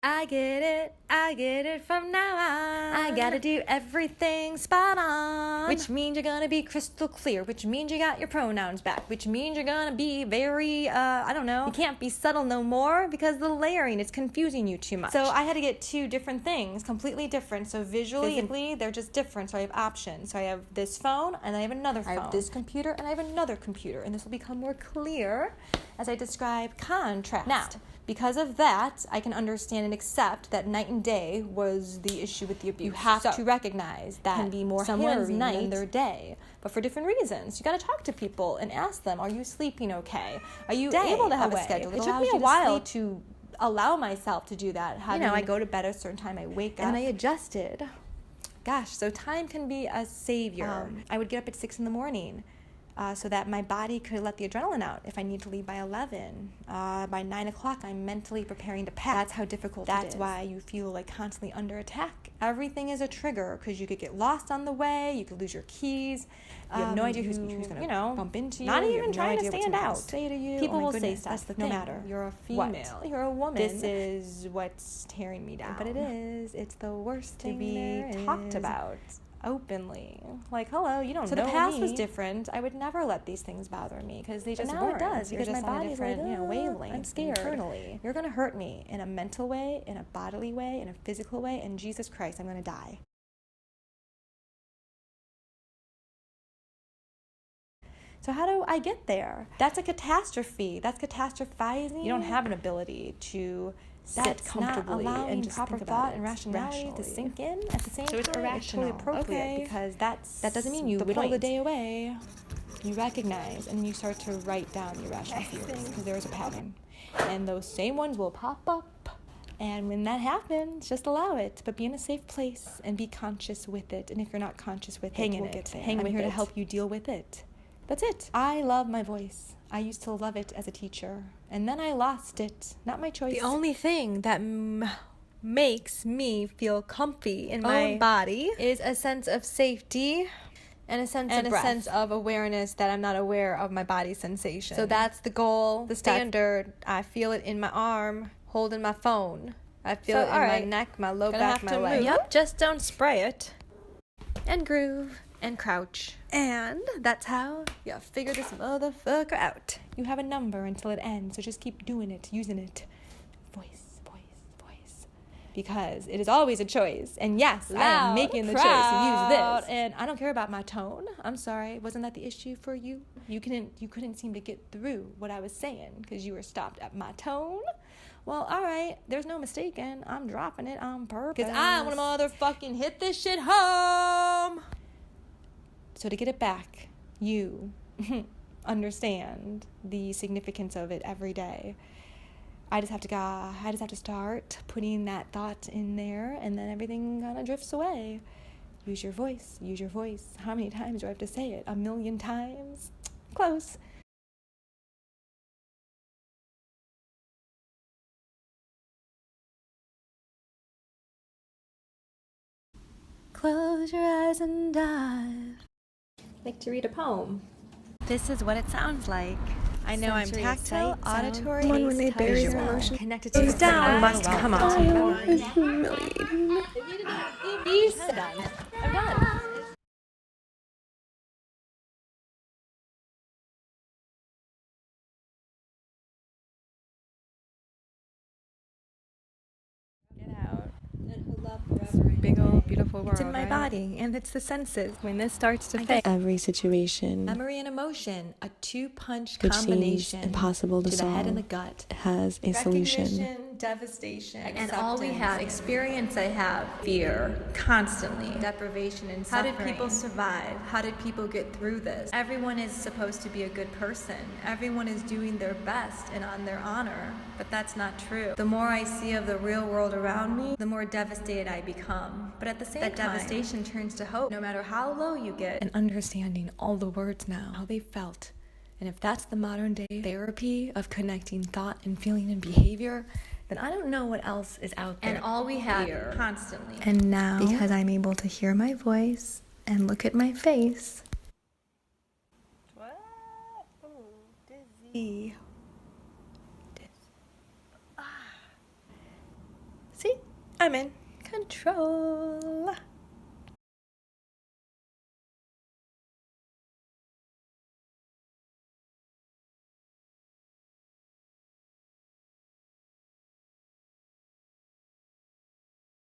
I get it from now on. I gotta do everything spot on. Which means you're gonna be crystal clear, which means you got your pronouns back, which means you're gonna be very, I don't know. You can't be subtle no more because the layering is confusing you too much. So I had to get two different things, completely different. So physically, they're just different. So I have options. So I have this phone and I have another phone. I have this computer and I have another computer. And this will become more clear as I describe contrast. Now, because of that, I can understand and accept that night and day was the issue with the abuse. You have to recognize that can be more someone's night than their day, but for different reasons. You got to talk to people and ask them, are you sleeping okay? Are you able to have a schedule? It took me a while to allow myself to do that. I go to bed at a certain time, I wake up, and I adjusted. Gosh, so time can be a savior. I would get up at 6 in the morning. So that my body could let the adrenaline out. If I need to leave by 11, by 9 o'clock, I'm mentally preparing to pack. That's how difficult it is. That's why you feel like constantly under attack. Everything is a trigger because you could get lost on the way. You could lose your keys. You have no idea who's going to bump into you. Not even trying to stand out. Say to you. People will say stuff. That's the thing. No matter. You're a female. You're a woman. This is what's tearing me down. But it is. It's the worst thing to be talked about openly. Like, hello, you don't know me. So the past was different. I would never let these things bother me because they just weren't. Now it does because my body's like, wavelength. I'm scared. Internally. You're going to hurt me in a mental way, in a bodily way, in a physical way, and Jesus Christ, I'm going to die. So how do I get there? That's a catastrophe. That's catastrophizing. You don't have an ability to sit comfortably and just proper thought and rationality to sink in at the same time. So it's irrational. It's totally appropriate because that doesn't mean you whittle the day away. You recognize and you start to write down the irrational fears because there is a pattern, and those same ones will pop up. And when that happens, just allow it, but be in a safe place and be conscious with it. And if you're not conscious with it, we'll get there. I'm here to help you deal with it. That's it. I love my voice. I used to love it as a teacher, and then I lost it. Not my choice. The only thing that makes me feel comfy in my own body is a sense of safety and a sense of awareness that I'm not aware of my body's sensation. So that's the goal, the standard. I feel it in my arm, holding my phone. I feel it in my neck, my low back, my leg. Yep. Just don't spray it. And groove. And crouch. And that's how you figure this motherfucker out. You have a number until it ends, so just keep doing it, using it. Voice. Because it is always a choice. And yes, I am making the choice to use this. And I don't care about my tone. I'm sorry. Wasn't that the issue for you? You couldn't seem to get through what I was saying because you were stopped at my tone. Well, all right. There's no mistaking. I'm dropping it on purpose. Because I want to motherfucking hit this shit home. So to get it back, you understand the significance of it every day. I just have to start putting that thought in there, and then everything kind of drifts away. Use your voice. How many times do I have to say it? 1,000,000 times? Close. Close your eyes and dive. Like to read a poem. This is what it sounds like. I know I'm tactile, auditory, when they bury their emotions. Connected to the down must come out. Humiliating. I'm done. Get out. And who love forever. Big old beautiful world. It's in my body, and it's the senses. When this starts to fade. Every situation, memory and emotion, a two-punch which combination. seems impossible to the solve, head and the gut. has a solution. Devastation, and all we have, experience I have, fear, constantly, deprivation and suffering. How did people survive? How did people get through this? Everyone is supposed to be a good person. Everyone is doing their best and on their honor, but that's not true. The more I see of the real world around me, the more devastated I become. But at the same time, that devastation turns to hope, no matter how low you get. And understanding all the words now, how they felt. And if that's the modern day therapy of connecting thought and feeling and behavior, then I don't know what else is out there. And all we have here, constantly. And now, because I'm able to hear my voice and look at my face. What? Oh, dizzy. I'm in. Control.